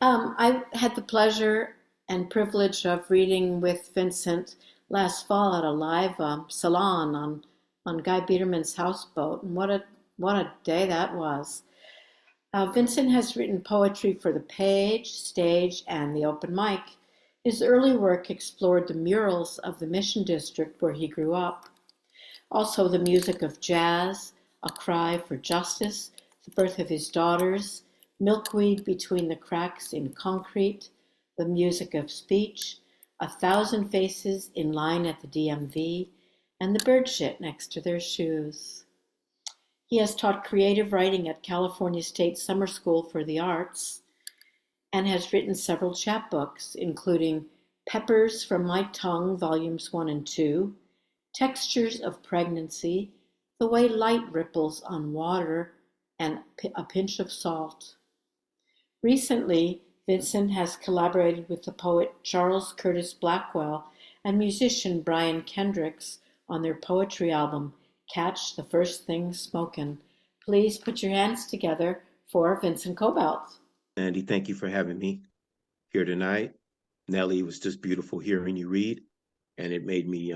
I had the pleasure and privilege of reading with Vincent last fall at a live salon on Guy Biederman's houseboat, and what a day that was. Vincent has written poetry for the page, stage, and the open mic. His early work explored the murals of the Mission District where he grew up. Also, the music of jazz, a cry for justice, the birth of his daughters, milkweed between the cracks in concrete, the music of speech, a thousand faces in line at the DMV, and the bird shit next to their shoes. He has taught creative writing at California State Summer School for the Arts and has written several chapbooks, including Peppers from My Tongue, Volumes 1 and 2, Textures of Pregnancy, The Way Light Ripples on Water, and A Pinch of Salt. Recently, Vincent has collaborated with the poet Charles Curtis Blackwell and musician Brian Kendricks on their poetry album, Catch the First Thing Smokin. Please put your hands together for Vincent Kobelt. Andy, thank you for having me here tonight. Nellie, it was just beautiful hearing you read, and it made me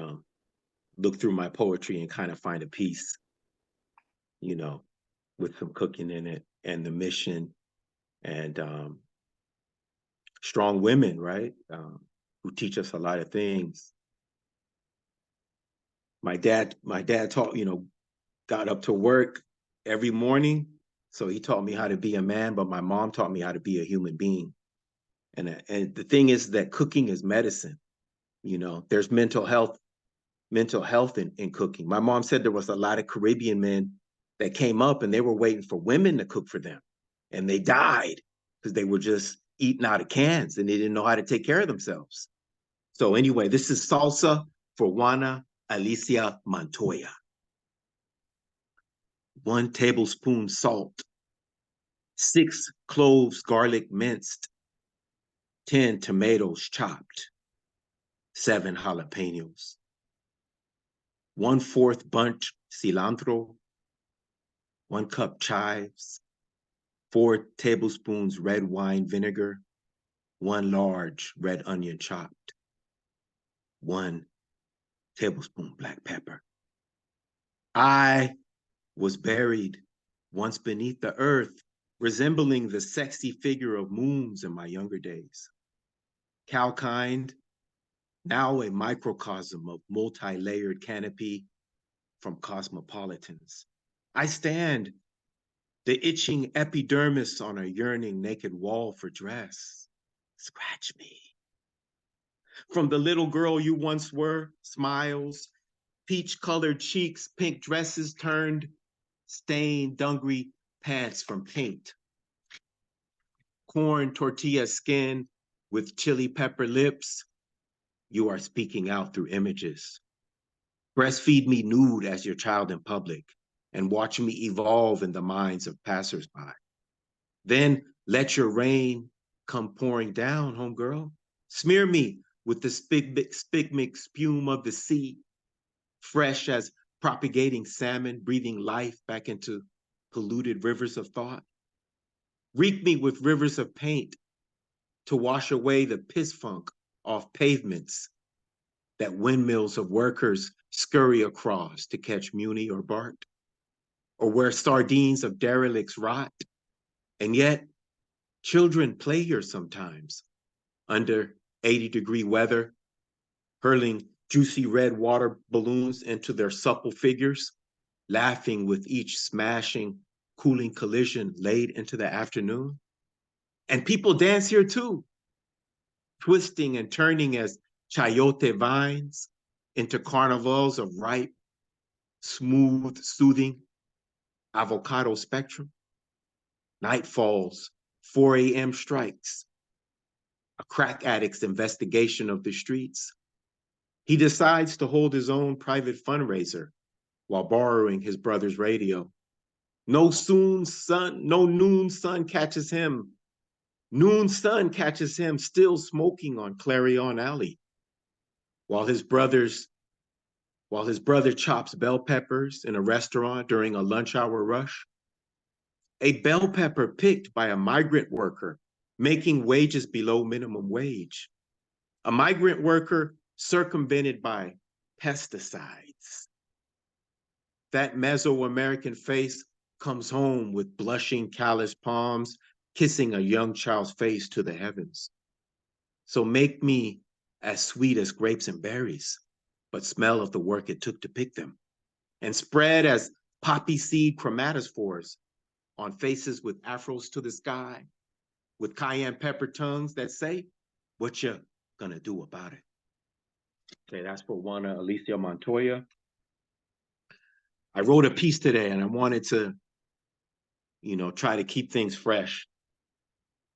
look through my poetry and kind of find a piece, you know, with some cooking in it and the mission and strong women, right? Who teach us a lot of things. My dad taught, got up to work every morning. So he taught me how to be a man, but my mom taught me how to be a human being. And the thing is that cooking is medicine. There's mental health in cooking. My mom said there was a lot of Caribbean men that came up and they were waiting for women to cook for them. And they died because they were just eating out of cans and they didn't know how to take care of themselves. So anyway, this is salsa for Juana Alicia Montoya. 1 tablespoon salt, 6 cloves garlic minced, 10 tomatoes chopped, 7 jalapenos, 1/4 bunch cilantro, 1 cup chives, 4 tablespoons red wine vinegar, 1 large red onion chopped, 1 tablespoon black pepper. I was buried once beneath the earth, resembling the sexy figure of moons in my younger days. Calkind, now a microcosm of multi-layered canopy from cosmopolitans. I stand, the itching epidermis on a yearning naked wall for dress. Scratch me. From the little girl you once were, smiles, peach-colored cheeks, pink dresses turned stained, dungaree pants from paint. Corn tortilla skin with chili pepper lips. You are speaking out through images. Breastfeed me nude as your child in public and watch me evolve in the minds of passersby. Then let your rain come pouring down, homegirl. Smear me with the spigmic spume of the sea, fresh as propagating salmon, breathing life back into polluted rivers of thought. Reek me with rivers of paint to wash away the piss funk off pavements that windmills of workers scurry across to catch muni or Bart, or where sardines of derelicts rot. And yet, children play here sometimes under 80-degree weather, hurling juicy red water balloons into their supple figures, laughing with each smashing, cooling collision laid into the afternoon. And people dance here too, twisting and turning as chayote vines into carnivals of ripe, smooth, soothing avocado spectrum. Night falls, 4 a.m. strikes, a crack addict's investigation of the streets. He decides to hold his own private fundraiser while borrowing his brother's radio. No noon sun catches him. Noon sun catches him still smoking on Clarion Alley while his brother chops bell peppers in a restaurant during a lunch hour rush. A bell pepper picked by a migrant worker making wages below minimum wage, a migrant worker circumvented by pesticides. That Mesoamerican face comes home with blushing, calloused palms, kissing a young child's face to the heavens. So make me as sweet as grapes and berries, but smell of the work it took to pick them, and spread as poppy seed chromatophores on faces with afros to the sky, with cayenne pepper tongues that say, what you gonna do about it? Okay, that's for Juana Alicia Montoya. I wrote a piece today and I wanted to, try to keep things fresh.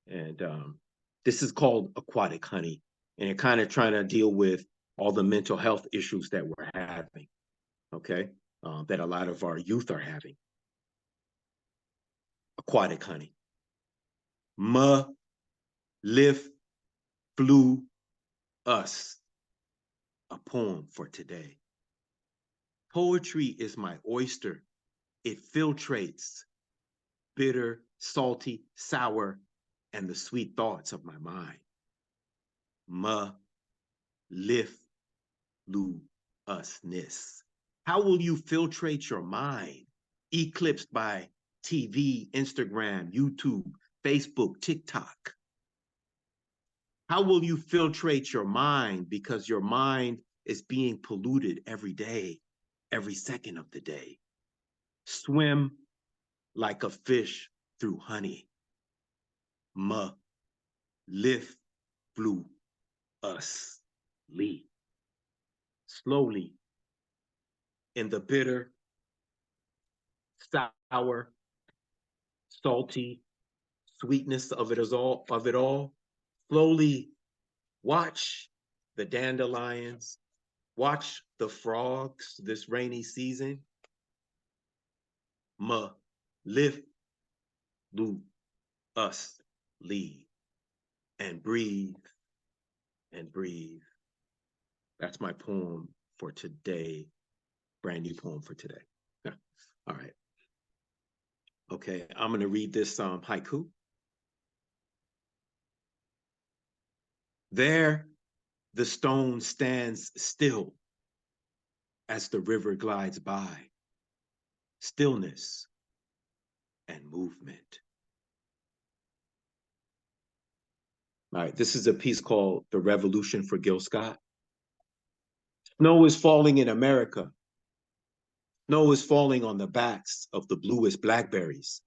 And this is called Aquatic Honey. And it kind of trying to deal with all the mental health issues that we're having, okay? That a lot of our youth are having. Aquatic Honey. Ma, lift, flew, us. A poem for today. Poetry is my oyster. It filtrates bitter, salty, sour, and the sweet thoughts of my mind. Ma, lift, lu, usness. How will you filtrate your mind, eclipsed by TV, Instagram, YouTube, Facebook, TikTok? How will you filtrate your mind because your mind is being polluted every day, every second of the day? Swim like a fish through honey. Ma, lift, flew, us, lee. Slowly, in the bitter, sour, salty sweetness of it all, slowly watch the dandelions, watch the frogs this rainy season. Ma, lift, lu, us, leave, and breathe, and breathe. That's my poem for today, brand new poem for today. All right. Okay, I'm gonna read this haiku. There, the stone stands still as the river glides by. Stillness and movement. All right, this is a piece called The Revolution for Gil Scott. Snow is falling in America. Snow is falling on the backs of the bluest blackberries,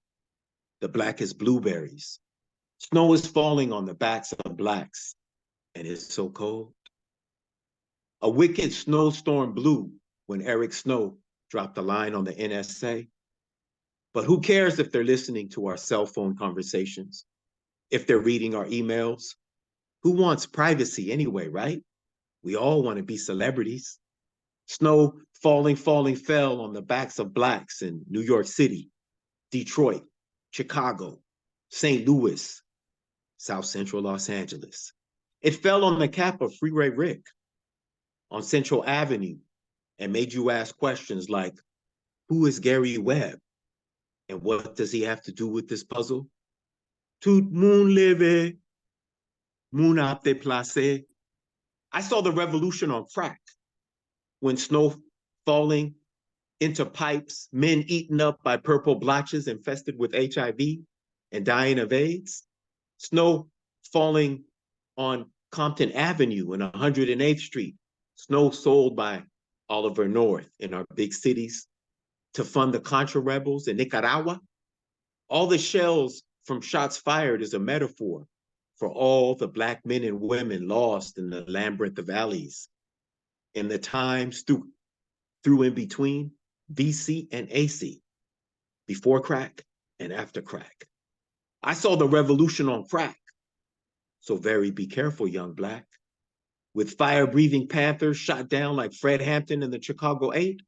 the blackest blueberries. Snow is falling on the backs of blacks, and it's so cold. A wicked snowstorm blew when Eric Snow dropped a line on the NSA. But who cares if they're listening to our cell phone conversations, if they're reading our emails? Who wants privacy anyway, right? We all want to be celebrities. Snow falling, fell on the backs of blacks in New York City, Detroit, Chicago, St. Louis, South Central Los Angeles. It fell on the cap of Freeway Rick on Central Avenue and made you ask questions like, who is Gary Webb? And what does he have to do with this puzzle? Tout moun leve, moun ap déplacé. I saw the revolution on crack when snow falling into pipes, men eaten up by purple blotches infested with HIV and dying of AIDS. Snow falling on Compton Avenue and 108th Street. Snow sold by Oliver North in our big cities to fund the Contra rebels in Nicaragua. All the shells from shots fired is a metaphor for all the Black men and women lost in the labyrinth of alleys, in the times through in between BC and AC, before crack and after crack. I saw the revolution on crack. So very be careful, young Black. With fire-breathing Panthers shot down like Fred Hampton in the Chicago 8,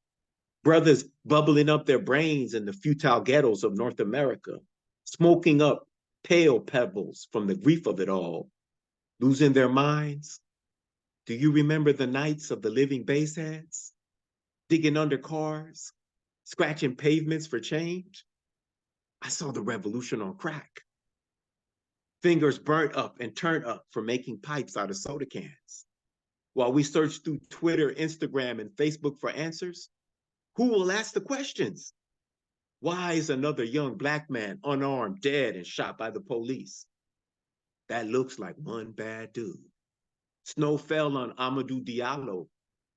brothers bubbling up their brains in the futile ghettos of North America, smoking up pale pebbles from the grief of it all, losing their minds. Do you remember the nights of the living baseheads, digging under cars, scratching pavements for change? I saw the revolution on crack. fingers burnt up and turned up for making pipes out of soda cans. While we search through Twitter, Instagram, and Facebook for answers, who will ask the questions? Why is another young Black man unarmed, dead, and shot by the police? That looks like one bad dude. Snow fell on Amadou Diallo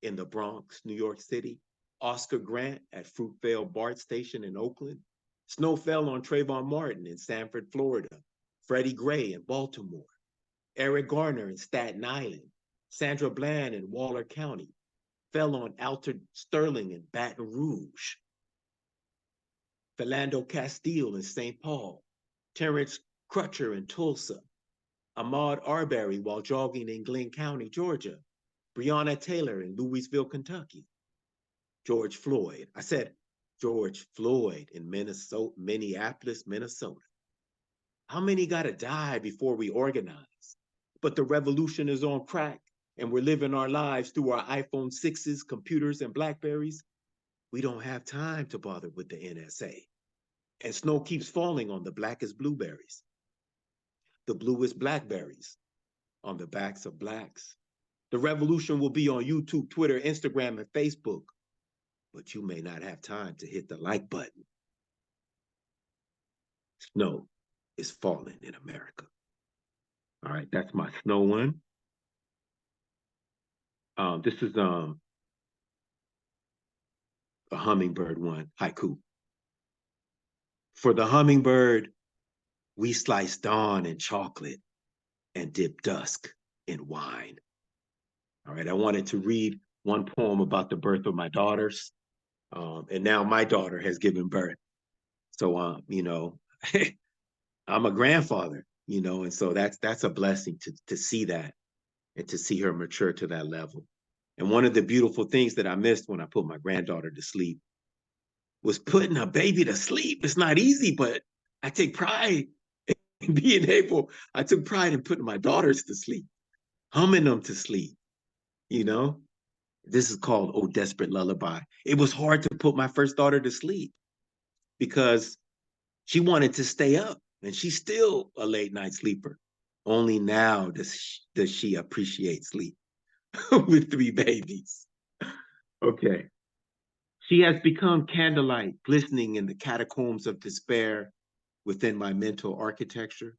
in the Bronx, New York City. Oscar Grant at Fruitvale BART Station in Oakland. Snow fell on Trayvon Martin in Sanford, Florida. Freddie Gray in Baltimore. Eric Garner in Staten Island. Sandra Bland in Waller County. Fell on Alton Sterling in Baton Rouge. Philando Castile in St. Paul. Terrence Crutcher in Tulsa. Ahmaud Arbery while jogging in Glenn County, Georgia. Breonna Taylor in Louisville, Kentucky. George Floyd. I said George Floyd in Minneapolis, Minnesota. How many gotta die before we organize? But the revolution is on crack and we're living our lives through our iPhone 6s, computers, and Blackberries. We don't have time to bother with the NSA. And snow keeps falling on the blackest blueberries, the bluest blackberries on the backs of Blacks. The revolution will be on YouTube, Twitter, Instagram, and Facebook, but you may not have time to hit the like button. Snow is falling in America. All right, that's my snow one. This is a hummingbird one, haiku. For the hummingbird, we slice dawn in chocolate and dip dusk in wine. All right, I wanted to read one poem about the birth of my daughters. And now my daughter has given birth. So, you know, I'm a grandfather, you know, and so that's a blessing to see that and to see her mature to that level. And one of the beautiful things that I missed when I put my granddaughter to sleep was putting a baby to sleep. It's not easy, but I take pride in being able, I took pride in putting my daughters to sleep, humming them to sleep, you know? This is called Oh Desperate Lullaby. It was hard to put my first daughter to sleep because she wanted to stay up and she's still a late night sleeper. Only now does she appreciate sleep with 3 babies. Okay. She has become candlelight glistening in the catacombs of despair within my mental architecture.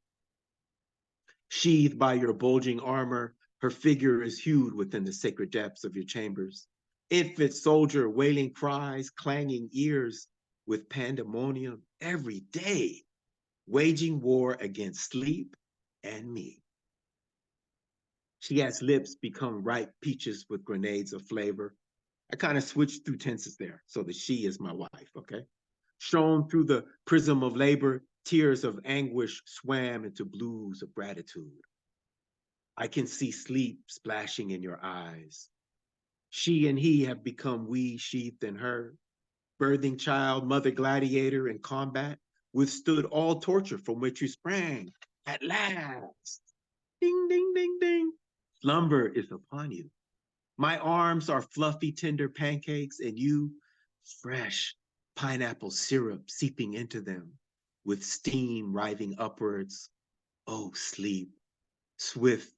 Sheathed by your bulging armor, her figure is hewed within the sacred depths of your chambers. Infant soldier wailing cries, clanging ears with pandemonium every day, waging war against sleep and me. She has lips become ripe peaches with grenades of flavor. I kind of switched through tenses there so that she is my wife, okay? Shone through the prism of labor, tears of anguish swam into blues of gratitude. I can see sleep splashing in your eyes. She and he have become we sheathed in her. Birthing child, mother gladiator in combat, withstood all torture from which you sprang. At last, ding, ding, ding, ding. Slumber is upon you. My arms are fluffy, tender pancakes, and you, fresh pineapple syrup seeping into them, with steam writhing upwards. Oh, sleep, swift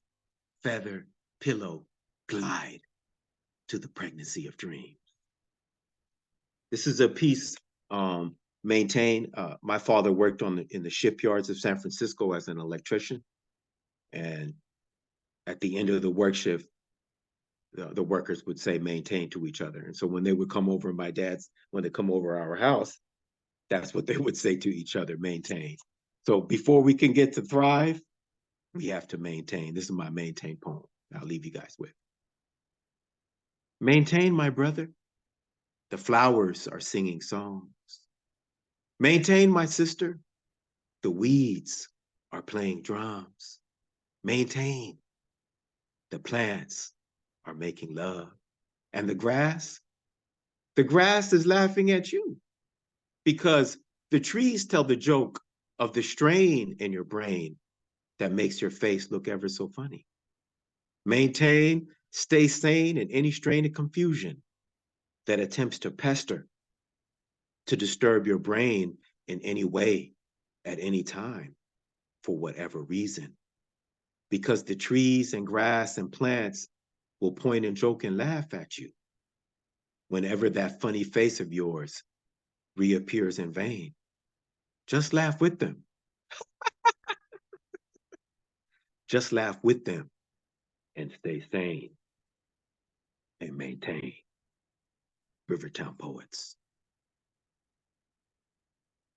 feather pillow, glide to the pregnancy of dreams. This is a piece maintained. My father worked in the shipyards of San Francisco as an electrician. And at the end of the work shift, the workers would say maintain to each other. And so when they would come over, when they come over our house, that's what they would say to each other, maintain. So before we can get to thrive, we have to maintain. This is my maintain poem. I'll leave you guys with. Maintain, my brother. The flowers are singing songs. Maintain, my sister. The weeds are playing drums. Maintain. The plants are making love. And the grass is laughing at you because the trees tell the joke of the strain in your brain that makes your face look ever so funny. Maintain, stay sane in any strain of confusion that attempts to pester, to disturb your brain in any way, at any time. for whatever reason. Because the trees and grass and plants will point and joke and laugh at you whenever that funny face of yours reappears in vain. Just laugh with them. Just laugh with them and stay sane and maintain. Rivertown Poets.